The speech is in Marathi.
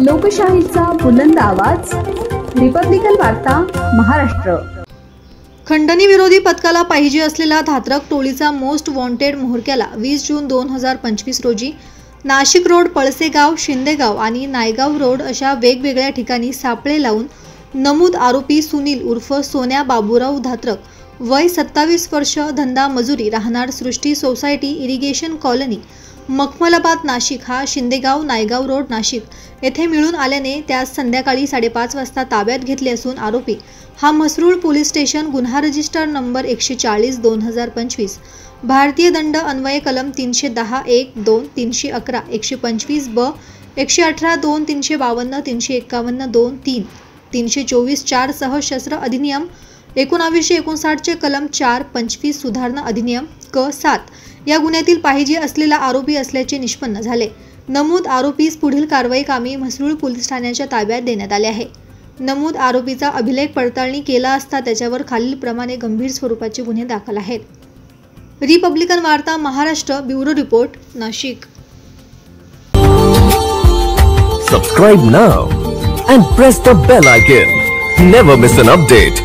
लोकशाहीचा बुलंद आवाज, रिपब्लिकन वार्ता महाराष्ट्र। खंडणी विरोधी पथकाला पाहिजे असलेला धात्रक टोळीचा मोस्ट वॉन्टेड म्होरक्याला 20 जून 2025 रोजी नाशिक रोड, पळसेगाव, शिंदेगाव आणि नायगाव रोड अशा वेगवेगळ्या ठिकाणी सापळे लावून नमूद आरोपी सुनील उर्फ सोन्या बाबूराव धात्रक, वय 27 वर्ष, धंदा मजुरी, राहणार Srushti society, irrigation colony, Makhmalabad, Nashik हा शिंदेगाव, नायगाव रोड, नाशिक येथे मिळून आल्याने त्यास संध्याकाळी 5:30 वाजता ताब्यात घेतले असून आरोपी हा म्हसरूळ पोलीस स्टेशन, गुन्हा रजिस्टर नंबर 140/2025, भारतीय दंड अन्वये कलम 310(1), 2, 311, 125(ब), 118(2), 352, 351(2), 3, 324(4) सह शस्त्र अधिनियम 1959 चे कलम 4, 25 सुधारणा अधिनियम क 7 या गुन्ह्यातील पाहिजे असलेला आरोपी असल्याचे निष्पन्न झाले। नमूद आरोपीस पुढील कारवाई कामी म्हसरूळ पोलीस ठाण्याच्या ताब्यात देण्यात आले आहे। नमूद आरोपीचा अभिलेख पडताळणी केला असता त्याच्यावर खालीलप्रमाणे गंभीर स्वरूपाचे गुन्हे दाखल आहेत। रिपब्लिकन वार्ता Maharashtra, bureau report, Nashik. Subscribe now and press the bell icon. Never miss an update.